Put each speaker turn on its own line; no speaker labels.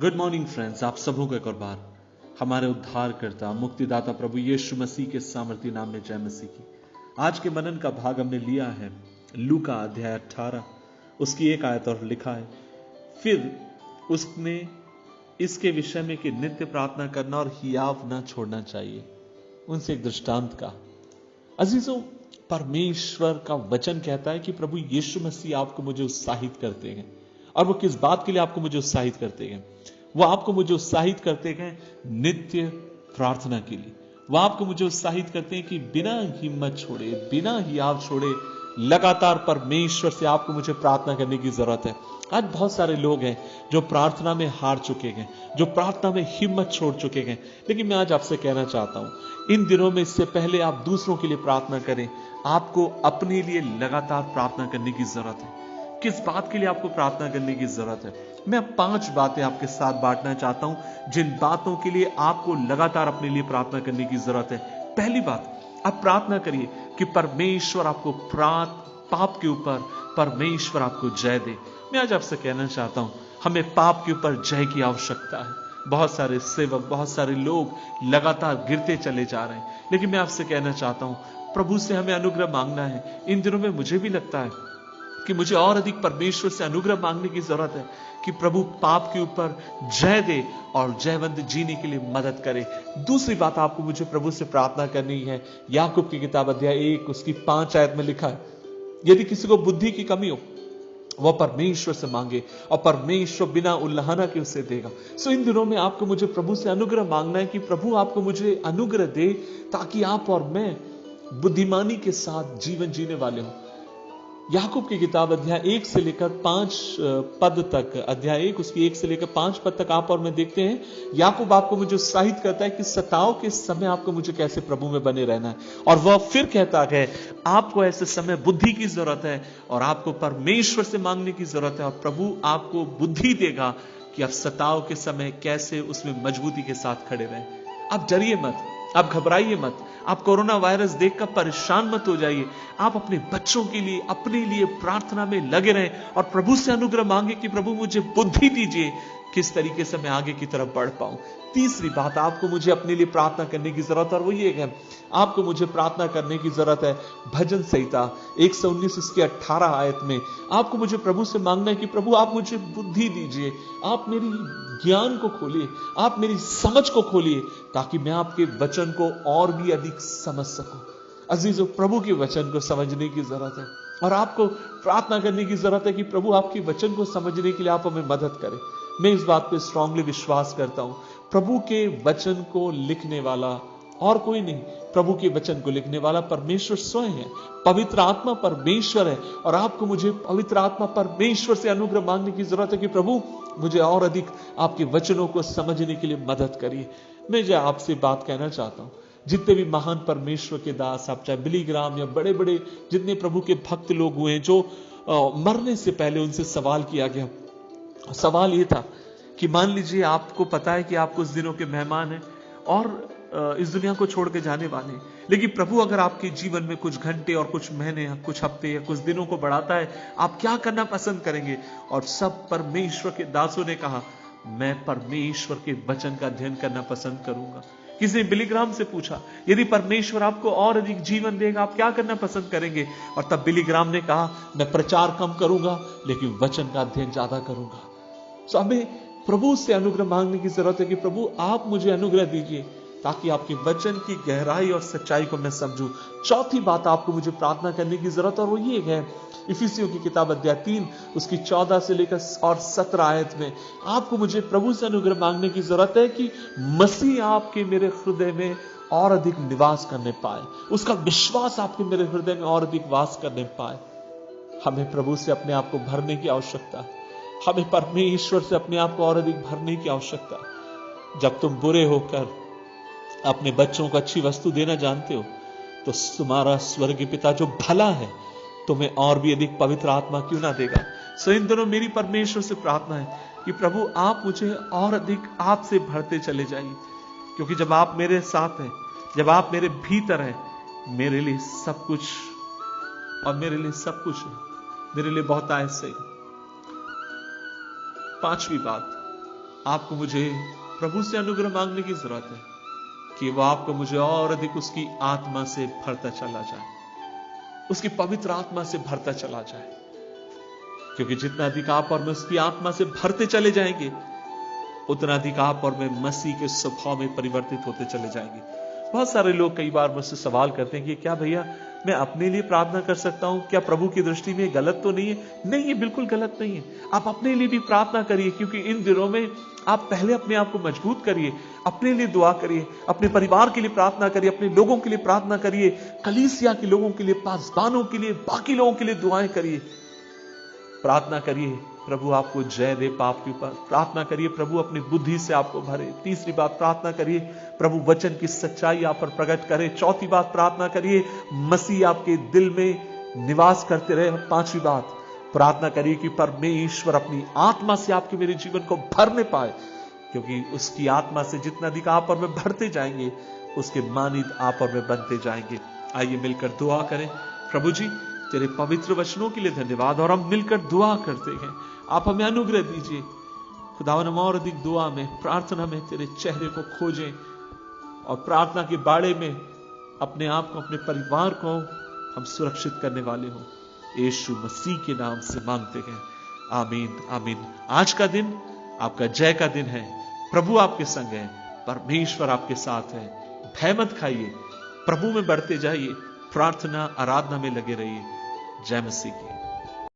Good morning friends, आप सबों को एक और बार हमारे उद्धारकर्ता मुक्तिदाता प्रभु यीशु मसीह के सामर्थी नाम में जय मसीह की। आज के मनन का भाग हमने लिया है लूका अध्याय 18, उसकी एक आयत और लिखा है, फिर उसने इसके विषय में कि नित्य प्रार्थना करना और हियाव ना छोड़ना चाहिए, उनसे एक दृष्टांत का। अजीजों, परमेश्वर का वचन कहता है कि प्रभु यीशु मसीह आपको मुझे उत्साहित करते हैं। और वो किस बात के लिए आपको मुझे उत्साहित करते हैं? वो आपको मुझे उत्साहित करते हैं नित्य प्रार्थना के लिए। वो आपको मुझे उत्साहित करते हैं कि बिना हिम्मत छोड़े, बिना हियाव छोड़े लगातार परमेश्वर से आपको मुझे प्रार्थना करने की जरूरत है। आज बहुत सारे लोग हैं जो प्रार्थना में हार चुके हैं, जो प्रार्थना में हिम्मत छोड़ चुके हैं। लेकिन मैं आज आपसे कहना चाहता हूं, इन दिनों में इससे पहले आप दूसरों के लिए प्रार्थना करें, आपको अपने लिए लगातार प्रार्थना करने की जरूरत है। किस बात के लिए आपको प्रार्थना करने की जरूरत है? मैं 5 बातें आपके साथ बांटना चाहता हूं जिन बातों के लिए आपको लगातार अपने लिए प्रार्थना करने की जरूरत है। पहली बात, आप प्रार्थना करिए कि परमेश्वर आपको पाप के ऊपर परमेश्वर आपको जय दे। मैं आज आपसे कहना चाहता हूं, हमें पाप के ऊपर जय की आवश्यकता है। बहुत सारे सेवक, बहुत सारे लोग लगातार गिरते चले जा रहे हैं, लेकिन मैं आपसे कहना चाहता हूं, प्रभु से हमें अनुग्रह मांगना है। इन दिनों में मुझे भी लगता है कि मुझे और अधिक परमेश्वर से अनुग्रह मांगने की जरूरत है कि प्रभु पाप के ऊपर जय दे और जयवंत जीने के लिए मदद करे। दूसरी बात आपको मुझे प्रभु से प्रार्थना करनी है। याकूब की किताब अध्याय 1 उसकी 5 आयत में लिखा है, यदि किसी को बुद्धि की कमी हो वह परमेश्वर से मांगे और परमेश्वर बिना उल्लंघना के उसे देगा। सो इन दिनों में आपको मुझे प्रभु से अनुग्रह मांगना है कि प्रभु आपको मुझे अनुग्रह दे ताकि आप और मैं बुद्धिमानी के साथ जीवन जीने वाले हों। याकूब की किताब अध्याय 1 से लेकर 5 पद तक, अध्याय 1 उसकी 1 से लेकर 5 पद तक आप और मैं देखते हैं, याकूब आपको मुझे उत्साहित करता है कि सताव के समय आपको मुझे कैसे प्रभु में बने रहना है। और वह फिर कहता है, आपको ऐसे समय बुद्धि की जरूरत है और आपको परमेश्वर से मांगने की जरूरत है, और प्रभु आपको बुद्धि देगा कि आप सताव के समय कैसे उसमें मजबूती के साथ खड़े रहें। आप डरिए मत, आप घबराइए मत, आप कोरोना वायरस देखकर परेशान मत हो जाइए। आप अपने बच्चों के लिए, अपने लिए प्रार्थना में लगे रहें और प्रभु से अनुग्रह मांगे कि प्रभु मुझे बुद्धि दीजिए किस तरीके से मैं आगे की तरफ बढ़ पाऊं। तीसरी बात, आपको मुझे अपने लिए प्रार्थना करने की जरूरत है, और वो ये है, आपको मुझे प्रार्थना करने की जरूरत है भजन संहिता 119 उसकी 18 आयत में। आपको मुझे प्रभु से मांगना है कि प्रभु आप मुझे बुद्धि दीजिए, आप मेरी ज्ञान को खोलिए, आप मेरी समझ को खोलिए ताकि मैं आपके वचन को और भी अधिक समझ सकूं। अजीजों, प्रभु के वचन को समझने की जरूरत है और आपको प्रार्थना करने की जरूरत है कि प्रभु आपके वचन को समझने के लिए आप हमें मदद करें। मैं इस बात पे स्ट्रांगली विश्वास करता हूं, प्रभु के वचन को लिखने वाला और कोई नहीं, प्रभु के वचन को लिखने वाला परमेश्वर स्वयं है। पवित्र आत्मा परमेश्वर है और आपको मुझे पवित्र आत्मा परमेश्वर से अनुग्रह मांगने की जरूरत है कि प्रभु मुझे और अधिक आपके वचनों को समझने के लिए मदद करिए। मैं जो आपसे बात कहना चाहता हूं, जितने भी महान परमेश्वर के दास, आप चाहे बिली ग्राम या बड़े बड़े जितने प्रभु के भक्त लोग हुए, जो मरने से पहले उनसे सवाल किया गया, सवाल यह था कि मान लीजिए आपको पता है कि आप कुछ दिनों के मेहमान हैं और इस दुनिया को छोड़ के जाने वाले हैं, लेकिन प्रभु अगर आपके जीवन में कुछ घंटे और कुछ महीने या कुछ हफ्ते या कुछ दिनों को बढ़ाता है, आप क्या करना पसंद करेंगे? और सब परमेश्वर के दासों ने कहा, मैं परमेश्वर के वचन का अध्ययन करना पसंद करूंगा। किसी ने बिली ग्राम से पूछा, यदि परमेश्वर आपको और अधिक जीवन देगा आप क्या करना पसंद करेंगे? और तब बिली ग्राम ने कहा, मैं प्रचार कम करूंगा लेकिन वचन का अध्ययन ज्यादा करूंगा। तो हमें प्रभु से अनुग्रह मांगने की जरूरत है कि प्रभु आप मुझे अनुग्रह दीजिए ताकि आपके वचन की गहराई और सच्चाई को मैं समझूं। चौथी बात आपको मुझे प्रार्थना करने की जरूरत है और वो ये है, इफिसियों की किताब अध्याय 3 उसकी 14 से लेकर और 17 आयत में आपको मुझे प्रभु से अनुग्रह मांगने की जरूरत है कि मसीह आपके मेरे हृदय में और अधिक निवास करने पाए, उसका विश्वास आपके मेरे हृदय में और अधिक वास करने पाए। हमें प्रभु से अपने आप को भरने की आवश्यकता है, हमें परमेश्वर से अपने आप को और अधिक भरने की आवश्यकता है। जब तुम बुरे होकर अपने बच्चों को अच्छी वस्तु देना जानते हो तो तुम्हारा स्वर्गीय पिता जो भला है तुम्हें और भी अधिक पवित्र आत्मा क्यों ना देगा। सो इन दिनों मेरी परमेश्वर से प्रार्थना है कि प्रभु आप मुझे और अधिक आपसे भरते चले जाइए, क्योंकि जब आप मेरे साथ हैं, जब आप मेरे भीतर हैं, मेरे लिए सब कुछ, और मेरे लिए सब कुछ है, मेरे लिए बहुत आयत से। 5वीं बात, आपको मुझे प्रभु से अनुग्रह मांगने की जरूरत है कि वो आपको मुझे और अधिक उसकी आत्मा से भरता चला जाए, उसकी पवित्र आत्मा से भरता चला जाए। क्योंकि जितना अधिक आप और मैं उसकी आत्मा से भरते चले जाएंगे, उतना अधिक आप और मैं मसीह के स्वभाव में परिवर्तित होते चले जाएंगे। बहुत सारे लोग कई बार मुझसे सवाल करते हैं कि क्या भैया मैं अपने लिए प्रार्थना कर सकता हूं? क्या प्रभु की दृष्टि में गलत तो नहीं है? नहीं, ये बिल्कुल गलत नहीं है। आप अपने लिए भी प्रार्थना करिए, क्योंकि इन दिनों में आप पहले अपने आप को मजबूत करिए, अपने लिए दुआ करिए, अपने परिवार के लिए प्रार्थना करिए, अपने लोगों के लिए प्रार्थना करिए, कलीसिया के लोगों के लिए, पासबानों के लिए, बाकी लोगों के लिए दुआएं करिए। प्रार्थना करिए प्रभु आपको जय दे पाप के ऊपर। प्रार्थना करिए प्रभु अपनी बुद्धि से आपको भरे। तीसरी बात, प्रार्थना करिए प्रभु वचन की सच्चाई आप पर प्रकट करे। चौथी बात, प्रार्थना करिए मसीह आपके दिल में निवास करते रहे। पांचवी बात, प्रार्थना करिए कि परमेश्वर अपनी आत्मा से आपके मेरे जीवन को भरने पाए, क्योंकि उसकी आत्मा से जितना अधिक आप और में भरते जाएंगे, उसके मानित आप और में बनते जाएंगे। आइए मिलकर दुआ करें। प्रभु जी, तेरे पवित्र वचनों के लिए धन्यवाद, और हम मिलकर दुआ करते हैं। आप हमें अनुग्रह दीजिए खुदावन, हम और अधिक दुआ में, प्रार्थना में तेरे चेहरे को खोजें, और प्रार्थना के बाड़े में अपने आप को, अपने परिवार को हम सुरक्षित करने वाले हों। यीशु मसीह के नाम से मांगते हैं, आमीन आमीन। आज का दिन आपका जय का दिन है। प्रभु आपके संग है, परमेश्वर आपके साथ है। भय मत खाइए, प्रभु में बढ़ते जाइए, प्रार्थना आराधना में लगे रहिए। जय मसीह की।